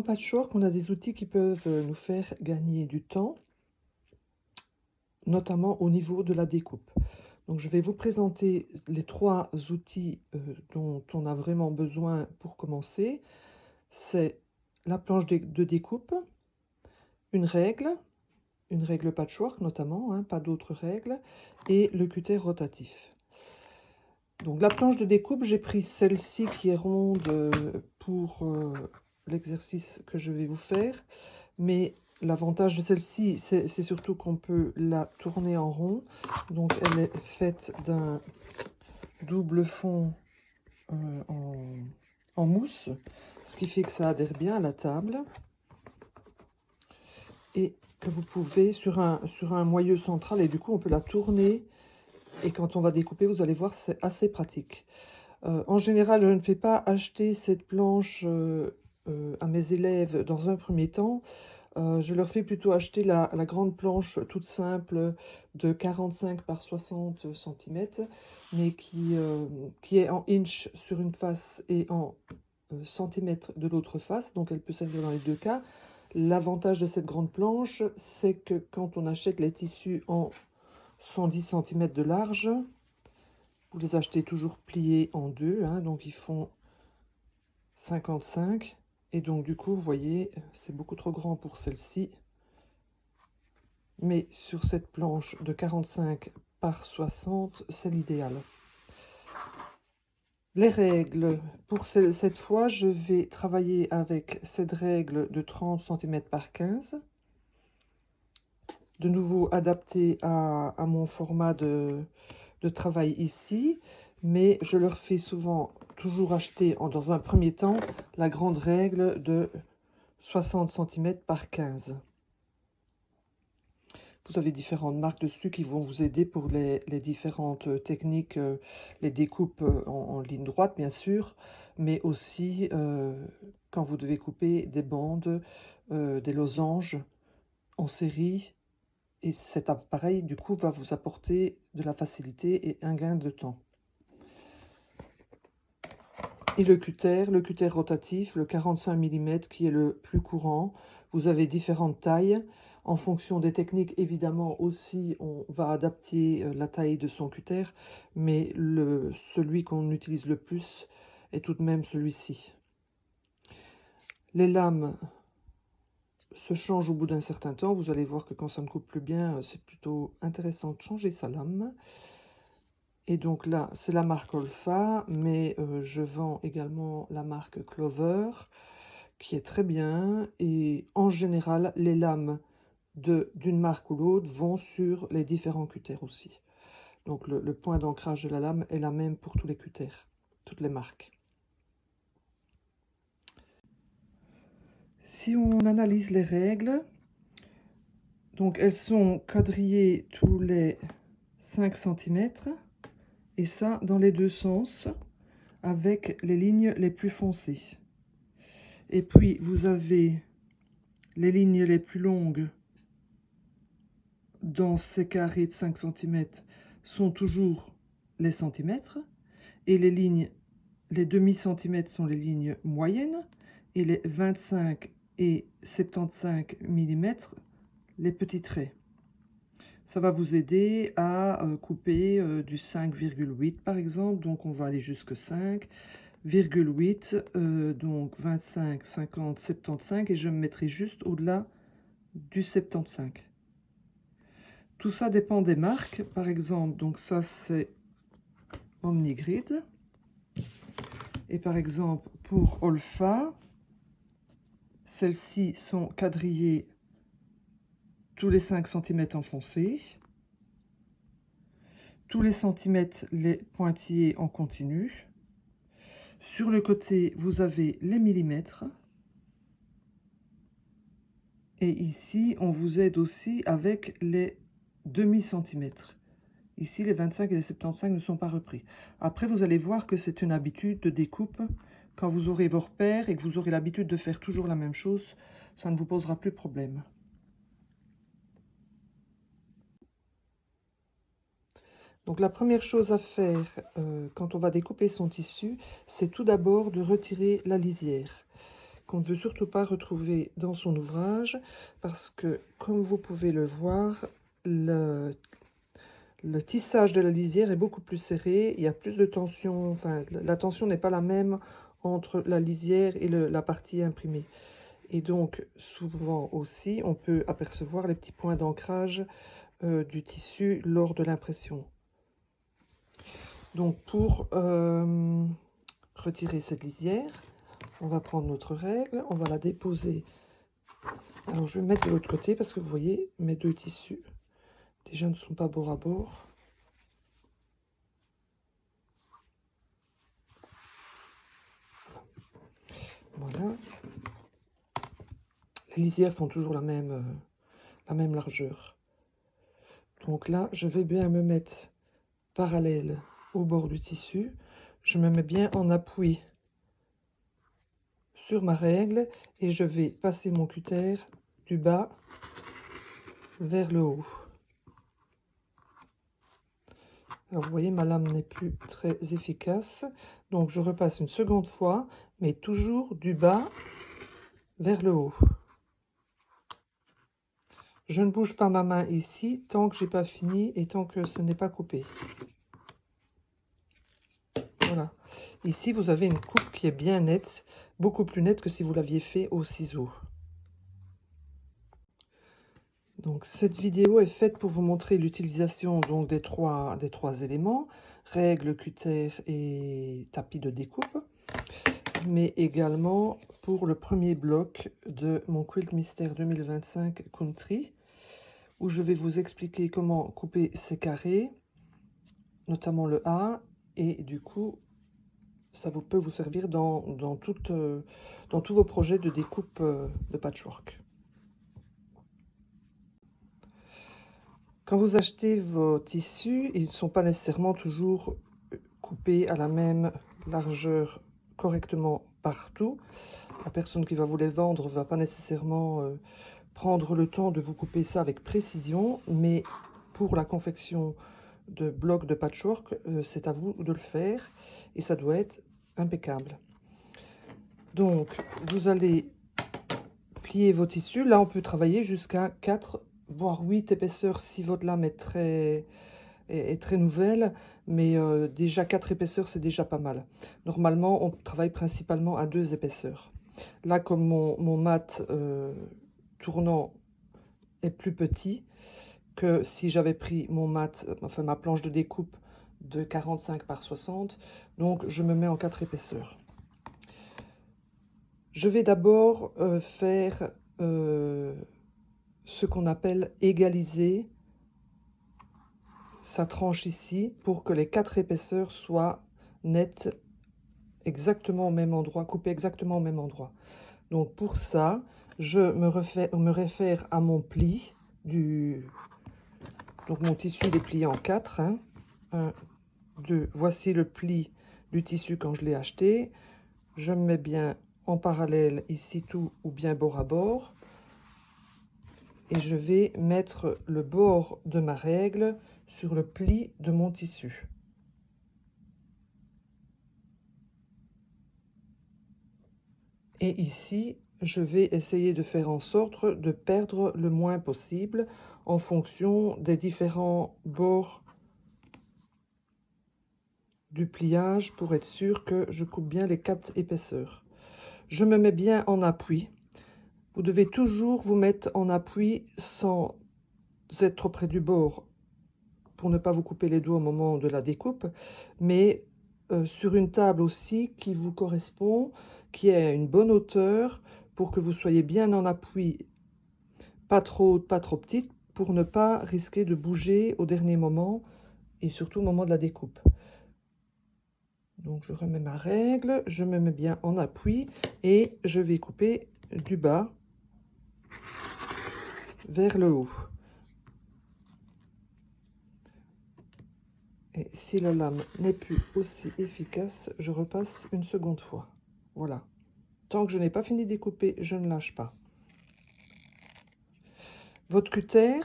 patchwork, on a des outils qui peuvent nous faire gagner du temps, notamment au niveau de la découpe. Donc je vais vous présenter les 3 outils, dont on a vraiment besoin pour commencer. C'est la planche de découpe, une règle patchwork notamment, hein, pas d'autres règles, et le cutter rotatif. Donc la planche de découpe, j'ai pris celle-ci qui est ronde pour l'exercice que je vais vous faire. Mais l'avantage de celle-ci, c'est surtout qu'on peut la tourner en rond. Donc elle est faite d'un double fond en mousse, ce qui fait que ça adhère bien à la table. Et que vous pouvez sur un moyeu central, et du coup on peut la tourner. Et quand on va découper, vous allez voir, c'est assez pratique. En général, je ne fais pas acheter cette planche à mes élèves dans un premier temps. Je leur fais plutôt acheter la grande planche toute simple de 45 par 60 cm, mais qui est en inch sur une face et en centimètres de l'autre face, donc elle peut servir dans les deux cas. L'avantage de cette grande planche, c'est que quand on achète les tissus en 110 cm de large, vous les achetez toujours pliés en deux, hein, donc ils font 55. Et donc du coup, vous voyez, c'est beaucoup trop grand pour celle-ci. Mais sur cette planche de 45 par 60, c'est l'idéal. Les règles, pour cette fois, je vais travailler avec cette règle de 30 cm par 15. De nouveau adapté à mon format de travail ici, mais je leur fais souvent toujours acheter dans un premier temps la grande règle de 60 cm par 15. Vous avez différentes marques dessus qui vont vous aider pour les différentes techniques, les découpes en ligne droite bien sûr, mais aussi quand vous devez couper des bandes, des losanges en série. Et cet appareil, du coup, va vous apporter de la facilité et un gain de temps. Et le cutter rotatif, le 45 mm qui est le plus courant. Vous avez différentes tailles. En fonction des techniques, évidemment, aussi, on va adapter la taille de son cutter. Mais celui qu'on utilise le plus est tout de même celui-ci. Les lames se changent au bout d'un certain temps. Vous allez voir que quand ça ne coupe plus bien, c'est plutôt intéressant de changer sa lame. Et donc là, c'est la marque Olfa, mais je vends également la marque Clover, qui est très bien. Et en général, les lames d'une marque ou l'autre vont sur les différents cutters aussi. Donc le point d'ancrage de la lame est la même pour tous les cutters, toutes les marques. Si on analyse les règles, donc elles sont quadrillées tous les 5 cm, et ça dans les deux sens, avec les lignes les plus foncées. Et puis, vous avez les lignes les plus longues dans ces carrés de 5 cm sont toujours les centimètres. Et les lignes, les demi-centimètres sont les lignes moyennes. Et les 25 et 75 mm, les petits traits. Ça va vous aider à couper du 5,8 par exemple. Donc, on va aller jusque 5. 8, donc 25, 50, 75, et je me mettrai juste au-delà du 75. Tout ça dépend des marques. Par exemple, donc ça c'est Omnigrid. Et par exemple, pour Olfa, celles-ci sont quadrillées tous les 5 cm enfoncés. Tous les centimètres, les pointillés en continu. Sur le côté, vous avez les millimètres. Et ici, on vous aide aussi avec les demi-centimètres. Ici, les 25 et les 75 ne sont pas repris. Après, vous allez voir que c'est une habitude de découpe. Quand vous aurez vos repères et que vous aurez l'habitude de faire toujours la même chose, ça ne vous posera plus de problème. Donc la première chose à faire quand on va découper son tissu, c'est tout d'abord de retirer la lisière. qu'on ne veut surtout pas retrouver dans son ouvrage, parce que, comme vous pouvez le voir, le tissage de la lisière est beaucoup plus serré, il y a plus de tension, enfin la tension n'est pas la même entre la lisière et la partie imprimée. Et donc souvent aussi, on peut apercevoir les petits points d'ancrage du tissu lors de l'impression. Donc pour retirer cette lisière, on va prendre notre règle, on va la déposer. Alors je vais mettre de l'autre côté parce que vous voyez, mes deux tissus déjà ne sont pas bord à bord. Voilà. Les lisières font toujours la même largeur. Donc là, je vais bien me mettre parallèle au bord du tissu. Je me mets bien en appui sur ma règle et je vais passer mon cutter du bas vers le haut. Alors vous voyez, ma lame n'est plus très efficace, donc je repasse une seconde fois, mais toujours du bas vers le haut. Je ne bouge pas ma main ici tant que j'ai pas fini et tant que ce n'est pas coupé. Voilà. Ici, vous avez une coupe qui est bien nette, beaucoup plus nette que si vous l'aviez fait au ciseau. Donc cette vidéo est faite pour vous montrer l'utilisation donc des trois éléments, règle, cutter et tapis de découpe, mais également pour le premier bloc de mon Quilt Mystère 2025 Country, où je vais vous expliquer comment couper ces carrés, notamment le A, et du coup ça peut vous servir dans tous vos projets de découpe de patchwork. Quand vous achetez vos tissus, ils ne sont pas nécessairement toujours coupés à la même largeur correctement partout. La personne qui va vous les vendre ne va pas nécessairement prendre le temps de vous couper ça avec précision, mais pour la confection de blocs de patchwork, c'est à vous de le faire et ça doit être impeccable. Donc, vous allez plier vos tissus. Là, on peut travailler jusqu'à 4 voire 8 épaisseurs si votre lame est très nouvelle, mais déjà 4 épaisseurs, c'est déjà pas mal. Normalement, on travaille principalement à 2 épaisseurs. Là, comme mon mat tournant est plus petit que si j'avais pris mon mat, enfin ma planche de découpe de 45 par 60, donc je me mets en 4 épaisseurs. Je vais d'abord faire ce qu'on appelle égaliser sa tranche ici pour que les 4 épaisseurs soient nettes exactement au même endroit, coupées exactement au même endroit. Donc pour ça, je me réfère à mon pli donc mon tissu est plié en 4. 1, 2, voici le pli du tissu quand je l'ai acheté. Je me mets bien en parallèle ici tout ou bien bord à bord. Et je vais mettre le bord de ma règle sur le pli de mon tissu. Et ici, je vais essayer de faire en sorte de perdre le moins possible en fonction des différents bords du pliage pour être sûr que je coupe bien les 4 épaisseurs. Je me mets bien en appui. Vous devez toujours vous mettre en appui sans être trop près du bord pour ne pas vous couper les doigts au moment de la découpe, mais sur une table aussi qui vous correspond, qui est à une bonne hauteur pour que vous soyez bien en appui, pas trop haute, pas trop petite, pour ne pas risquer de bouger au dernier moment et surtout au moment de la découpe. Donc je remets ma règle, je me mets bien en appui et je vais couper du bas vers le haut. Et si la lame n'est plus aussi efficace, je repasse une seconde fois. Voilà. Tant que je n'ai pas fini de découper, je ne lâche pas. Votre cutter,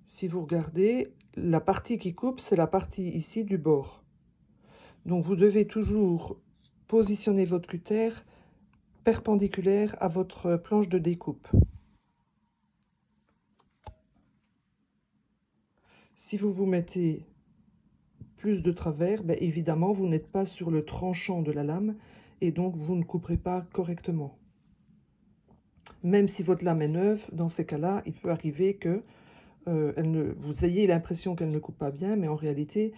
si vous regardez, la partie qui coupe, c'est la partie ici du bord. Donc vous devez toujours positionner votre cutter perpendiculaire à votre planche de découpe. Si vous vous mettez plus de travers, ben évidemment, vous n'êtes pas sur le tranchant de la lame et donc vous ne couperez pas correctement. Même si votre lame est neuve, dans ces cas-là, il peut arriver que vous ayez l'impression qu'elle ne coupe pas bien, mais en réalité,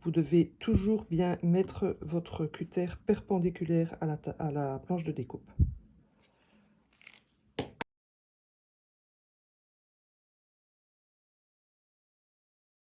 vous devez toujours bien mettre votre cutter perpendiculaire à la planche de découpe.